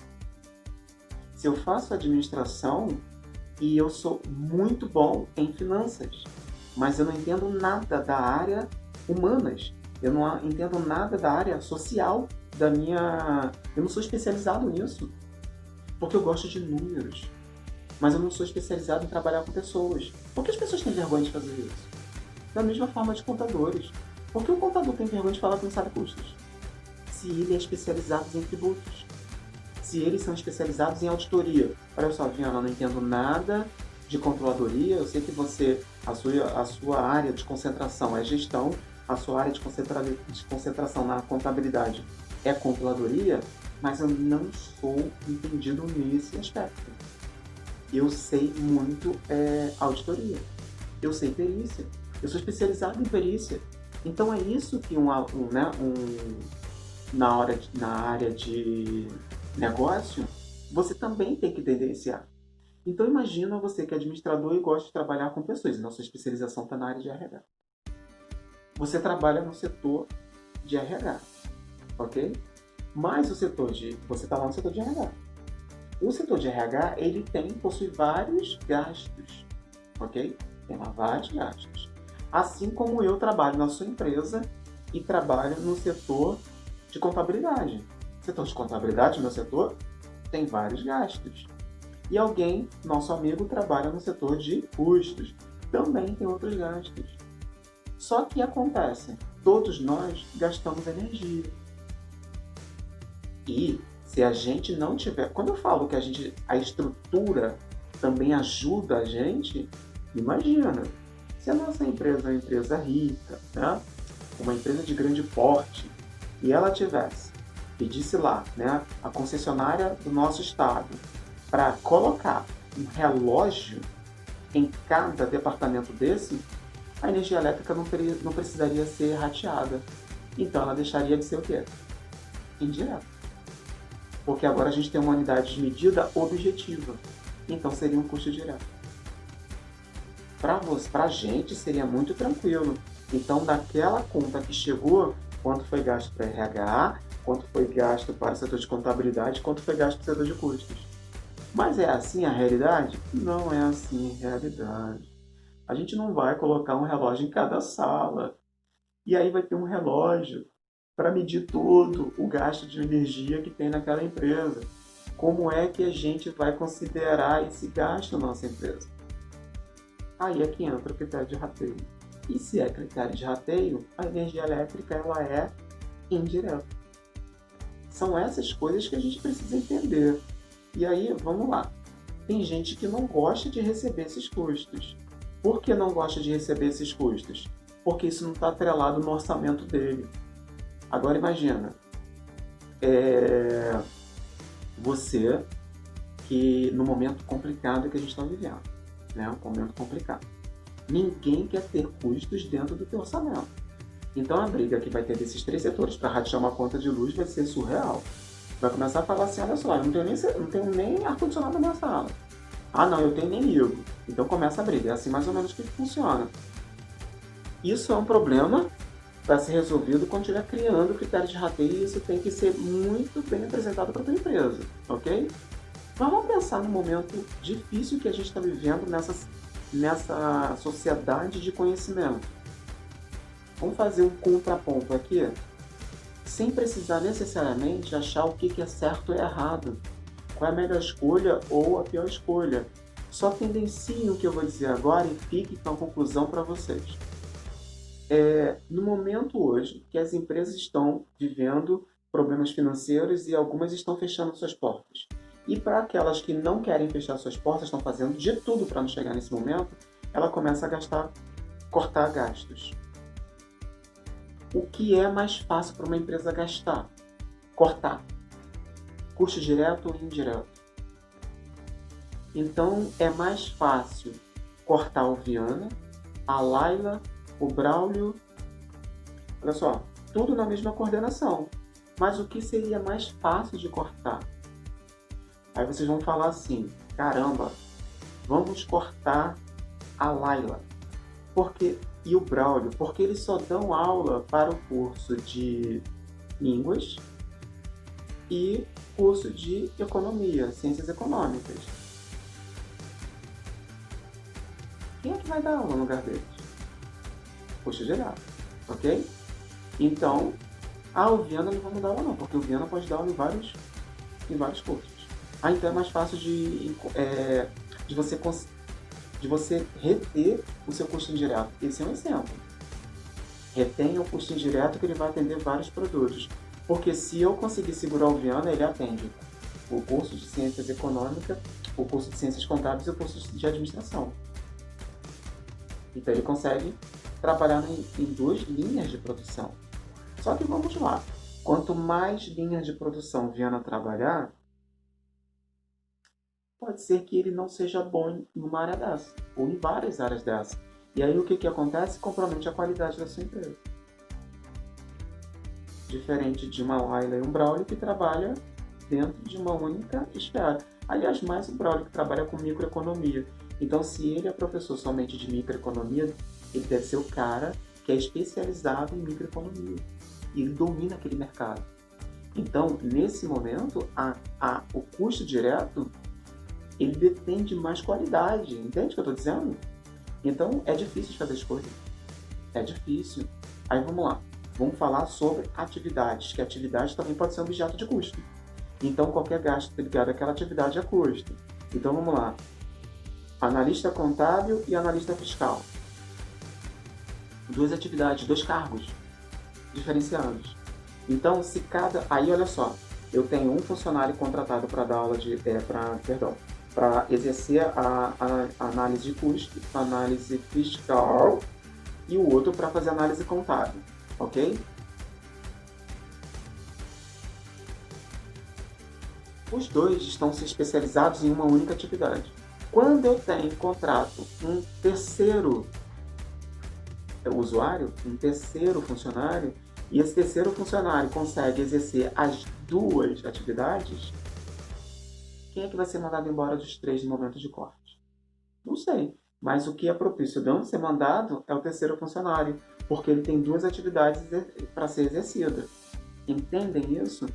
Se eu faço administração e eu sou muito bom em finanças, mas eu não entendo nada da área humanas. Eu não entendo nada da área social da minha... Eu não sou especializado nisso, porque eu gosto de números, mas eu não sou especializado em trabalhar com pessoas. Por que as pessoas têm vergonha de fazer isso? Da mesma forma de contadores. Por que o contador tem vergonha de falar que não sabe custos? Se ele é especializado em tributos. Se eles são especializados em auditoria. Olha só, Viana, eu não entendo nada de controladoria. Eu sei que a sua área de concentração é gestão, a sua área de concentração na contabilidade é controladoria, mas eu não sou entendido nesse aspecto. Eu sei muito auditoria. Eu sei perícia. Eu sou especializado em perícia. Então é isso que na área de negócio, você também tem que tendenciar. Então imagina você que é administrador e gosta de trabalhar com pessoas, e sua especialização está na área de RH. Você trabalha no setor de RH, ok? Mas você está lá no setor de RH. O setor de RH, ele possui vários gastos, ok? Tem lá vários gastos. Assim como eu trabalho na sua empresa e trabalho no setor de contabilidade. O setor de contabilidade, meu setor, tem vários gastos. E alguém, nosso amigo, trabalha no setor de custos. Também tem outros gastos. Só que acontece, todos nós gastamos energia. E se a gente não tiver... Quando eu falo que a estrutura também ajuda a gente, imagina, se a nossa empresa é uma empresa rica, né? Uma empresa de grande porte, e ela pedisse lá, né, a concessionária do nosso estado, para colocar um relógio em cada departamento desse, a energia elétrica não precisaria ser rateada. Então ela deixaria de ser o quê? Indireta. Porque agora a gente tem uma unidade de medida objetiva. Então seria um custo direto. Para a gente seria muito tranquilo. Então daquela conta que chegou, quanto foi gasto para RH, quanto foi gasto para o setor de contabilidade, quanto foi gasto para o setor de custos. Mas é assim a realidade? Não é assim a realidade. A gente não vai colocar um relógio em cada sala. E aí vai ter um relógio para medir todo o gasto de energia que tem naquela empresa. Como é que a gente vai considerar esse gasto na nossa empresa? Aí é que entra o critério de rateio. E se é critério de rateio, a energia elétrica ela é indireta. São essas coisas que a gente precisa entender. E aí, vamos lá. Tem gente que não gosta de receber esses custos. Por que não gosta de receber esses custos? Porque isso não está atrelado no orçamento dele. Agora imagina, você que no momento complicado que a gente está vivendo, né? Um momento complicado. Ninguém quer ter custos dentro do teu orçamento. Então a briga que vai ter desses três setores para ratear uma conta de luz vai ser surreal. Vai começar a falar assim, olha só, eu não tenho nem ar-condicionado na minha sala. Ah não, eu tenho nem ligo. Então começa a briga, é assim mais ou menos que funciona. Isso é um problema para ser resolvido quando estiver criando critérios de rateio, e isso tem que ser muito bem apresentado para a tua empresa, ok? Vamos pensar no momento difícil que a gente está vivendo nessa sociedade de conhecimento. Vamos fazer um contraponto aqui, sem precisar necessariamente achar o que é certo ou errado, qual é a melhor escolha ou a pior escolha. Só tendenciem o que eu vou dizer agora e fique com a conclusão para vocês. No momento hoje que as empresas estão vivendo problemas financeiros e algumas estão fechando suas portas. E para aquelas que não querem fechar suas portas, estão fazendo de tudo para não chegar nesse momento, ela começa a cortar gastos. O que é mais fácil para uma empresa gastar? Cortar. Custo direto ou indireto? Então é mais fácil cortar o Viana, a Laila, o Braulio, olha só, tudo na mesma coordenação. Mas o que seria mais fácil de cortar? Aí vocês vão falar assim, caramba, vamos cortar a Laila e o Braulio, porque eles só dão aula para o curso de línguas e curso de economia, ciências econômicas. Quem é que vai dar aula no lugar deles? custo direto, ok? Então, o Viana não vai mudar aula não, porque o Viana pode dar aula em vários cursos. Então é mais fácil de você reter o seu custo indireto. Esse é um exemplo. Retenha o custo indireto que ele vai atender vários produtos. Porque se eu conseguir segurar o Viana, ele atende o curso de Ciências Econômicas, o curso de Ciências Contábeis e o curso de Administração. Então ele consegue trabalhar em 2 linhas de produção. Só que vamos lá. Quanto mais linhas de produção o Viana trabalhar, pode ser que ele não seja bom em uma área dessa, ou em várias áreas dessa. E aí o que acontece? Compromete a qualidade da sua empresa. Diferente de uma Laila e um Braulio que trabalha dentro de uma única esfera. Aliás, mais o Braulio que trabalha com microeconomia. Então, se ele é professor somente de microeconomia, ele deve ser o cara que é especializado em microeconomia. E ele domina aquele mercado. Então, nesse momento, o custo direto, ele depende de mais qualidade. Entende o que eu estou dizendo? Então, é difícil de fazer escolha. É difícil. Aí, vamos lá. Vamos falar sobre atividades, que atividade também pode ser objeto de custo. Então, qualquer gasto ligado àquela atividade é custo. Então, vamos lá. Analista contábil e analista fiscal. 2 atividades, 2 cargos diferenciados. Então, se cada... Aí, olha só. Eu tenho um funcionário contratado para dar aula para exercer a análise de custo, análise fiscal, e o outro para fazer análise contábil. Ok? Os 2 estão se especializados em uma única atividade. Quando eu contrato um terceiro usuário, um terceiro funcionário, e esse terceiro funcionário consegue exercer as 2 atividades, quem é que vai ser mandado embora dos 3 no momento de corte? Não sei. Mas o que é propício de não ser mandado é o terceiro funcionário, porque ele tem 2 atividades para ser exercida. Entendem isso?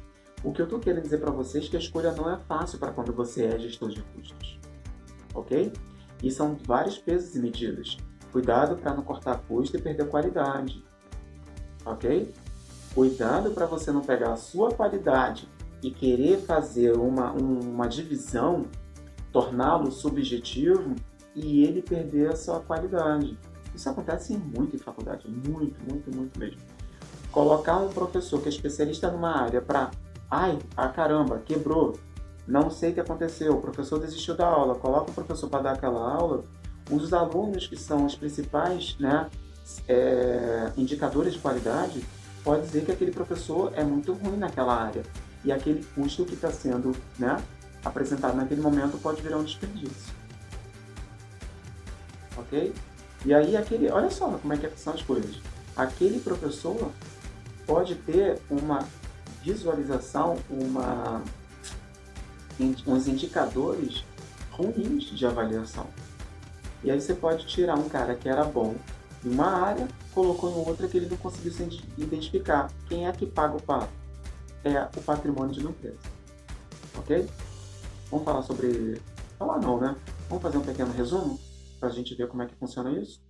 O que eu estou querendo dizer para vocês é que a escolha não é fácil para quando você é gestor de custos. Ok? E são vários pesos e medidas. Cuidado para não cortar custo e perder qualidade. Ok? Cuidado para você não pegar a sua qualidade e querer fazer uma divisão, torná-lo subjetivo e ele perder a sua qualidade. Isso acontece muito em faculdade, muito, muito, muito mesmo. Colocar um professor que é especialista numa área para, caramba, quebrou, não sei o que aconteceu, o professor desistiu da aula, coloca o professor para dar aquela aula, os alunos que são os principais indicadores de qualidade, pode dizer que aquele professor é muito ruim naquela área. E aquele custo que está sendo apresentado naquele momento pode virar um desperdício. Ok? E aí, olha só como é que são as coisas. Aquele professor pode ter uma visualização, uns indicadores ruins de avaliação. E aí você pode tirar um cara que era bom em uma área, colocou em outra que ele não conseguiu se identificar. Quem é que paga o pato? É o patrimônio de uma empresa. Ok? Vamos falar sobre... Falar não, né? Vamos fazer um pequeno resumo para a gente ver como é que funciona isso?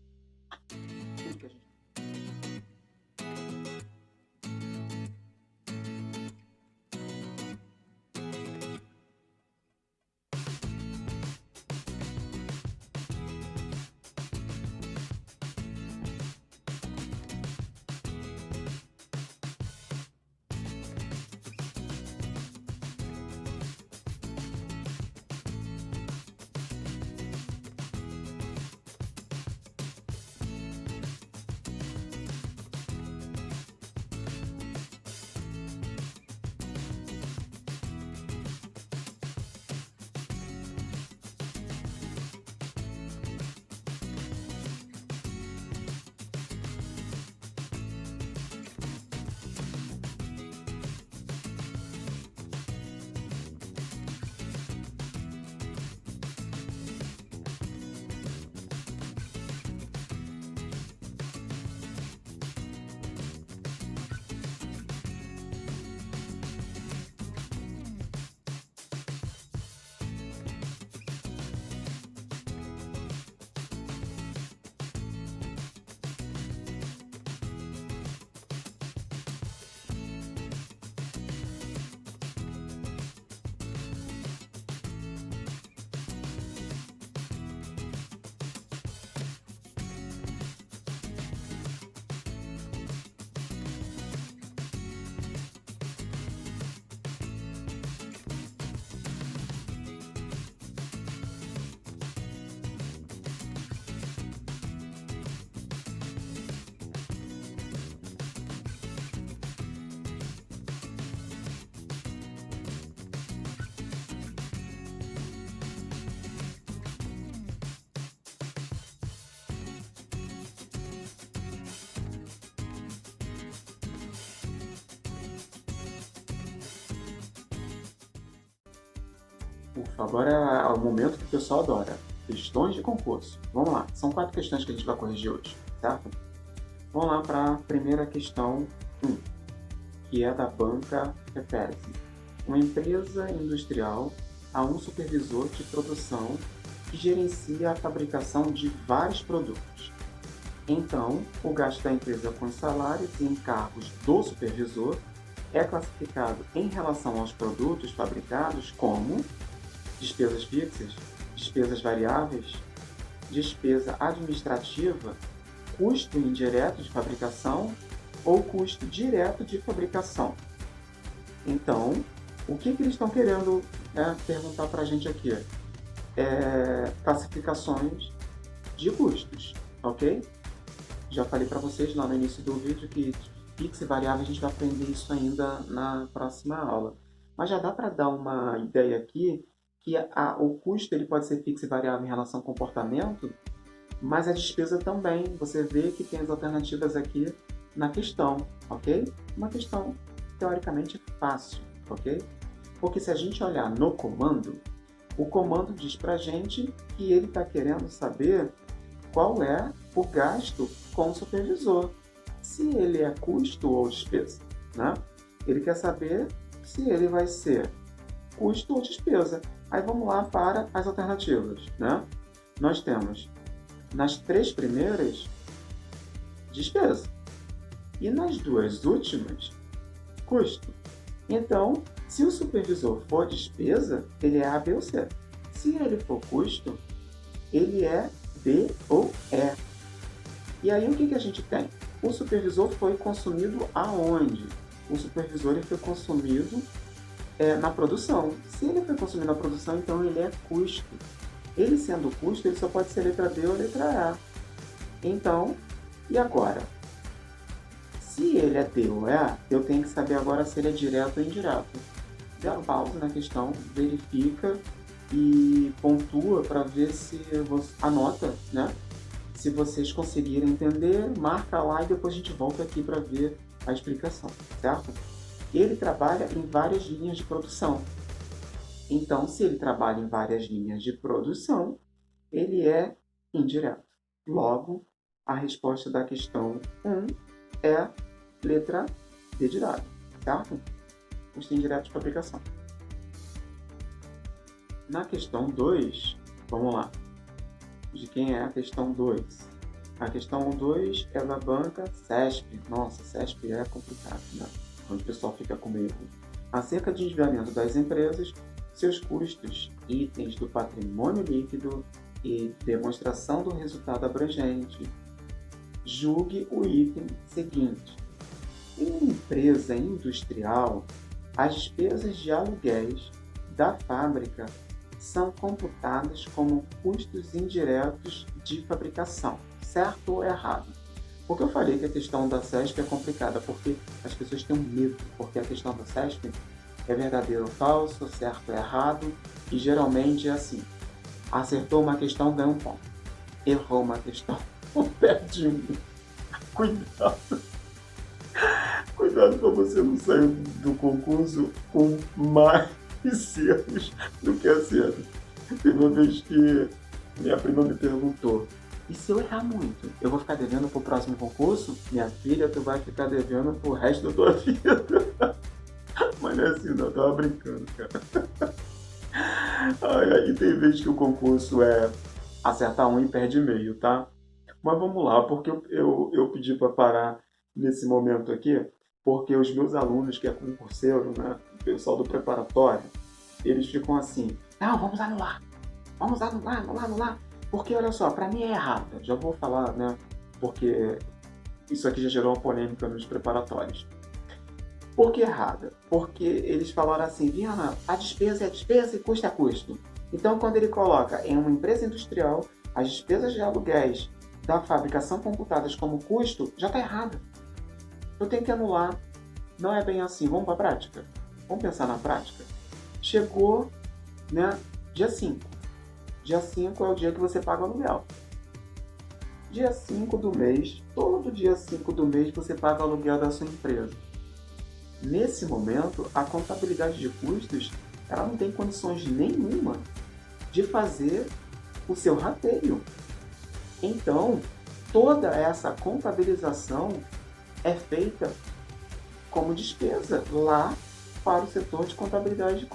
Ufa, agora é o momento que o pessoal adora. Questões de concurso. Vamos lá, são 4 questões que a gente vai corrigir hoje, certo? Vamos lá para a primeira questão 1, que é da banca Refere-se. Uma empresa industrial há um supervisor de produção que gerencia a fabricação de vários produtos. Então, o gasto da empresa com os salários e encargos do supervisor é classificado em relação aos produtos fabricados como despesas fixas, despesas variáveis, despesa administrativa, custo indireto de fabricação ou custo direto de fabricação. Então, o que eles estão querendo perguntar para a gente aqui? Classificações de custos, ok? Já falei para vocês lá no início do vídeo que fixo e variável a gente vai aprender isso ainda na próxima aula. Mas já dá para dar uma ideia aqui que o custo ele pode ser fixo e variável em relação ao comportamento, mas a despesa também. Você vê que tem as alternativas aqui na questão, ok? Uma questão teoricamente fácil, ok? Porque se a gente olhar no comando, o comando diz para a gente que ele está querendo saber qual é o gasto com o supervisor. Se ele é custo ou despesa, né? Ele quer saber se ele vai ser custo ou despesa. Aí vamos lá para as alternativas, né? Nós temos nas 3 primeiras despesa e nas 2 últimas custo. Então, se o supervisor for despesa, ele é A, B ou C. Se ele for custo, ele é B ou E. E aí o que a gente tem? O supervisor foi consumido aonde? O supervisor ele foi consumido na produção. Se ele foi consumido na produção, então ele é custo. Ele sendo custo, ele só pode ser letra B ou letra A. Então, e agora? Se ele é D ou E, eu tenho que saber agora se ele é direto ou indireto. Dá pausa na questão, verifica e pontua para ver se você anota, né? Se vocês conseguirem entender, marca lá e depois a gente volta aqui para ver a explicação, certo? Ele trabalha em várias linhas de produção. Então, se ele trabalha em várias linhas de produção, ele é indireto. Logo, a resposta da questão 1 é letra D de dado, certo? Custo indireto de fabricação. Na questão 2, vamos lá. De quem é a questão 2? A questão 2 é da banca CESP. Nossa, CESP é complicado, né? Onde o pessoal fica com medo. Acerca de endividamento das empresas, seus custos, itens do patrimônio líquido e demonstração do resultado abrangente. Julgue o item seguinte. Em uma empresa industrial, as despesas de aluguéis da fábrica são computadas como custos indiretos de fabricação, certo ou errado? Porque eu falei que a questão da CESP é complicada, porque as pessoas têm medo, porque a questão da CESP é verdadeiro ou falso, certo ou errado, e geralmente é assim, acertou uma questão, ganha um ponto, errou uma questão, perde um. Cuidado! Cuidado para você não sair do concurso com mais erros do que acertos. Teve uma vez que minha prima me perguntou: e se eu errar muito, eu vou ficar devendo pro próximo concurso? Minha filha, tu vai ficar devendo pro resto da tua vida. Mas não é assim, não, eu tava brincando, cara. Aí tem vezes que o concurso é acertar um e perde meio, tá? Mas vamos lá, porque eu pedi para parar nesse momento aqui, porque os meus alunos, que é concurseiro, né, o pessoal do preparatório, eles ficam assim: não, vamos anular, anular. Porque olha só, para mim é errada. Já vou falar, né, porque isso aqui já gerou uma polêmica nos preparatórios. Por que errada? Porque eles falaram assim: Viana, a despesa é despesa e custo é custo. Então, quando ele coloca em uma empresa industrial, as despesas de aluguéis da fabricação computadas como custo, já está errado. Eu tenho que anular. Não é bem assim. Vamos para a prática? Vamos pensar na prática? Chegou, né, dia 5. Dia 5 é o dia que você paga o aluguel. Dia 5 do mês, todo dia 5 do mês você paga o aluguel da sua empresa. Nesse momento, a contabilidade de custos ela não tem condições nenhuma de fazer o seu rateio. Então, toda essa contabilização é feita como despesa lá para o setor de contabilidade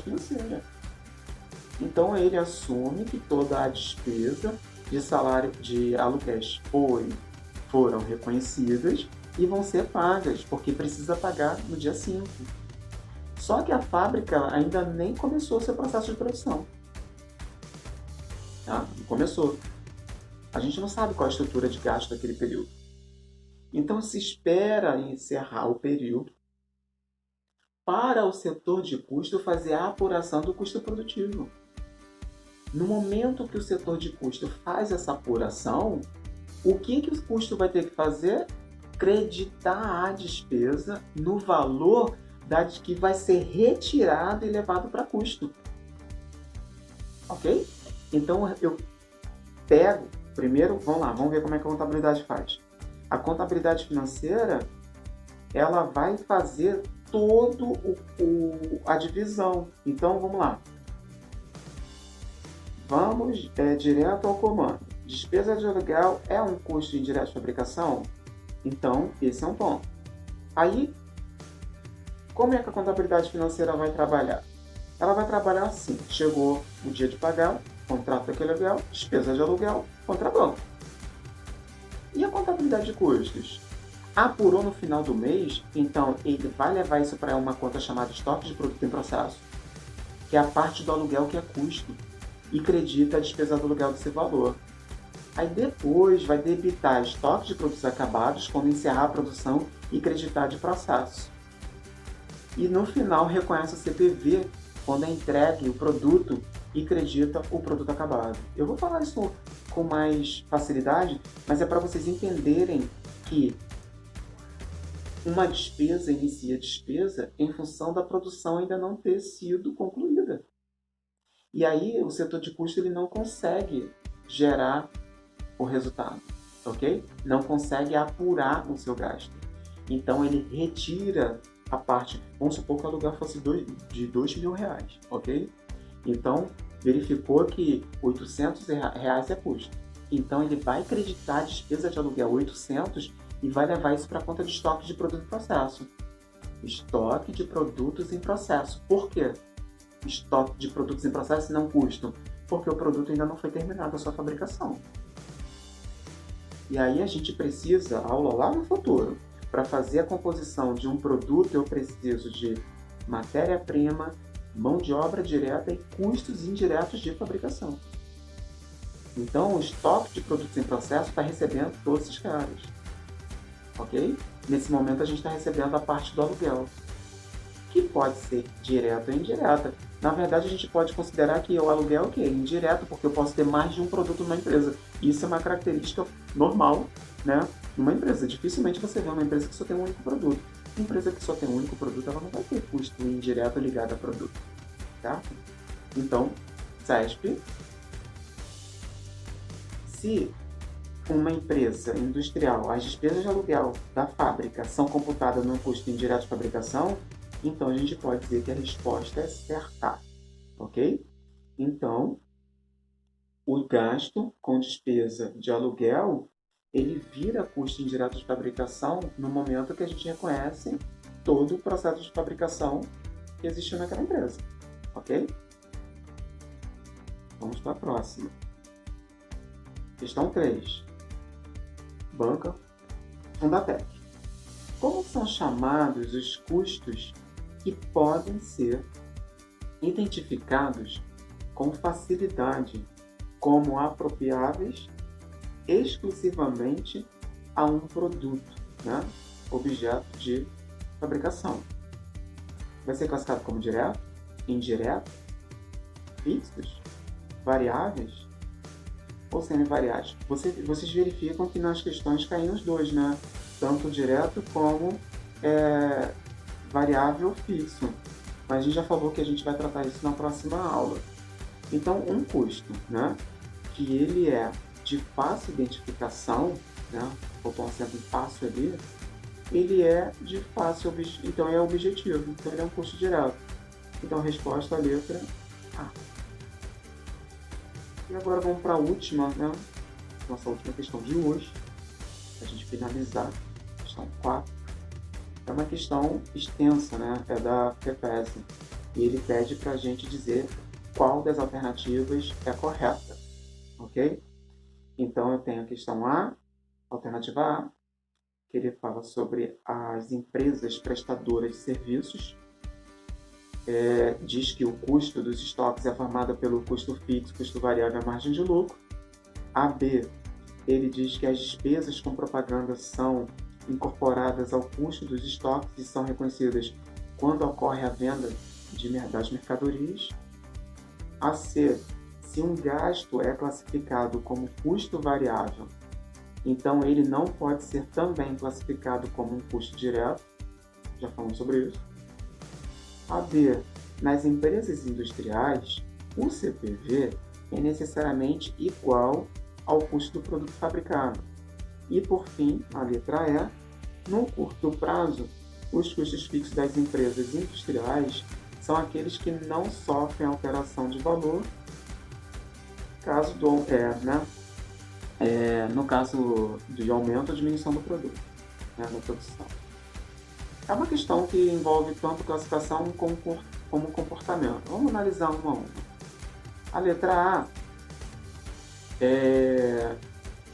financeira. Então, ele assume que toda a despesa de salário de aluguéis foram reconhecidas e vão ser pagas, porque precisa pagar no dia 5. Só que a fábrica ainda nem começou o seu processo de produção. Tá? Não começou. A gente não sabe qual a estrutura de gasto daquele período. Então se espera encerrar o período para o setor de custo fazer a apuração do custo produtivo. No momento que o setor de custo faz essa apuração, o que o custo vai ter que fazer? Creditar a despesa no valor que vai ser retirado e levado para custo. Ok? Então eu pego, primeiro, vamos ver como é que a contabilidade faz. A contabilidade financeira, ela vai fazer todo a divisão. Então vamos lá. Vamos direto ao comando. Despesa de aluguel é um custo indireto de fabricação? Então, esse é um ponto. Aí, como é que a contabilidade financeira vai trabalhar? Ela vai trabalhar assim. Chegou o dia de pagar, contrato daquele aluguel, despesa de aluguel, contrabanco. E a contabilidade de custos? Apurou no final do mês, então ele vai levar isso para uma conta chamada estoque de produto em processo, que é a parte do aluguel que é custo, e acredita a despesa do aluguel desse valor. Aí depois vai debitar estoque de produtos acabados quando encerrar a produção e creditar de processo. E no final reconhece o CPV quando é entregue o produto e acredita o produto acabado. Eu vou falar isso com mais facilidade, mas é para vocês entenderem que uma despesa inicia despesa em função da produção ainda não ter sido concluída. E aí o setor de custo ele não consegue gerar o resultado, ok? Não consegue apurar o seu gasto. Então ele retira a parte, vamos supor que o aluguel fosse de R$2.000, ok? Então verificou que R$800 é custo. Então ele vai acreditar a despesa de aluguel 800 e vai levar isso para a conta de estoque de produto em processo. Estoque de produtos em processo. Por quê? Estoque de produtos em processo e não custo? Porque o produto ainda não foi terminado a sua fabricação. E aí a gente precisa, aula lá no futuro, para fazer a composição de um produto eu preciso de matéria-prima, mão de obra direta e custos indiretos de fabricação. Então o estoque de produtos em processo está recebendo todos esses caras. Ok? Nesse momento a gente está recebendo a parte do aluguel, que pode ser direta ou indireta. Na verdade a gente pode considerar que o aluguel é indireto, porque eu posso ter mais de um produto numa empresa. Isso é uma característica normal, né? Numa empresa. Dificilmente você vê uma empresa que só tem um único produto. Uma empresa que só tem um único produto, ela não vai ter custo indireto ligado a produto. Tá? Então, CESP, se uma empresa industrial, as despesas de aluguel da fábrica são computadas no custo indireto de fabricação, então a gente pode dizer que a resposta é certa, ok? Então, o gasto com despesa de aluguel, ele vira custo indireto de fabricação no momento que a gente reconhece todo o processo de fabricação que existiu naquela empresa, ok? Vamos para a próxima. Questão 3. Banca Fundatec. Como são chamados os custos que podem ser identificados com facilidade como apropriáveis exclusivamente a um produto, né? Objeto de fabricação? Vai ser classificado como direto, indireto, fixos, variáveis ou semivariáveis? Vocês verificam que nas questões caem os dois, né? Tanto direto como variável fixo. Mas a gente já falou que a gente vai tratar isso na próxima aula. Então, um custo, né, que ele é de fácil identificação, né, vou pôr um acento em fácil ali, ele é de fácil, então é objetivo, então ele é um custo direto. Então, a resposta é a letra A. E agora vamos para a última, né? Nossa última questão de hoje, para a gente finalizar. Questão 4. É uma questão extensa, né? É da FEPES. E ele pede para a gente dizer qual das alternativas é correta, ok? Então, eu tenho a questão A, alternativa A, que ele fala sobre as empresas prestadoras de serviços. Diz que o custo dos estoques é formado pelo custo fixo, custo variável e a margem de lucro. A, B, ele diz que as despesas com propaganda são incorporadas ao custo dos estoques e são reconhecidas quando ocorre a venda das mercadorias. A, C, se um gasto é classificado como custo variável, então ele não pode ser também classificado como um custo direto. Já falamos sobre isso. A, D, nas empresas industriais, o CPV é necessariamente igual ao custo do produto fabricado. E, por fim, a letra E, no curto prazo, os custos fixos das empresas industriais são aqueles que não sofrem alteração de valor no caso de aumento ou diminuição do produto, da produção. É uma questão que envolve tanto classificação como comportamento. Vamos analisar uma a uma. A letra A,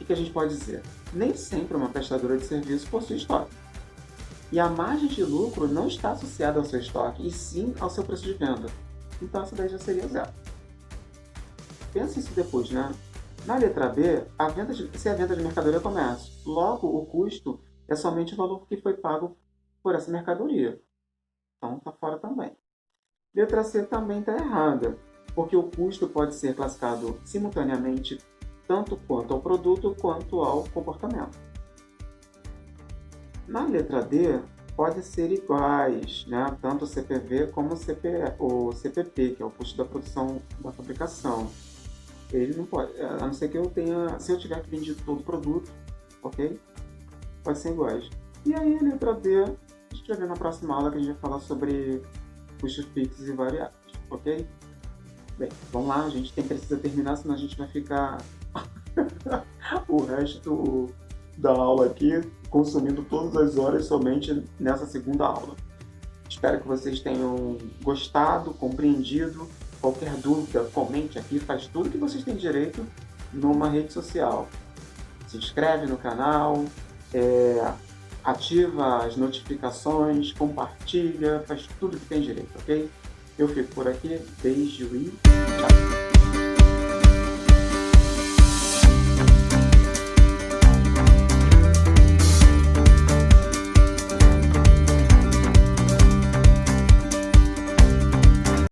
o que a gente pode dizer? Nem sempre uma prestadora de serviço possui estoque. E a margem de lucro não está associada ao seu estoque, e sim ao seu preço de venda. Então, essa daí já seria zero. Pensa isso depois, né? Na letra B, se a venda de mercadoria é comércio, logo o custo é somente o valor que foi pago por essa mercadoria. Então, está fora também. Letra C também está errada, porque o custo pode ser classificado simultaneamente tanto quanto ao produto quanto ao comportamento. Na letra D, pode ser iguais, né? Tanto o CPV como o CPP, que é o custo da produção da fabricação. Ele não pode, a não ser que se eu tiver que vender todo o produto, ok? Pode ser iguais. E aí, a letra D, a gente vai ver na próxima aula que a gente vai falar sobre custos fixos e variáveis, ok? Bem, vamos lá, a gente precisa terminar, senão a gente vai ficar o resto da aula aqui consumindo todas as horas somente nessa segunda aula. Espero que vocês tenham gostado, compreendido. Qualquer dúvida, comente aqui, faz tudo que vocês têm direito numa rede social. Se inscreve no canal, ativa as notificações, compartilha, faz tudo que tem direito, ok? Eu fico por aqui, beijo e tchau!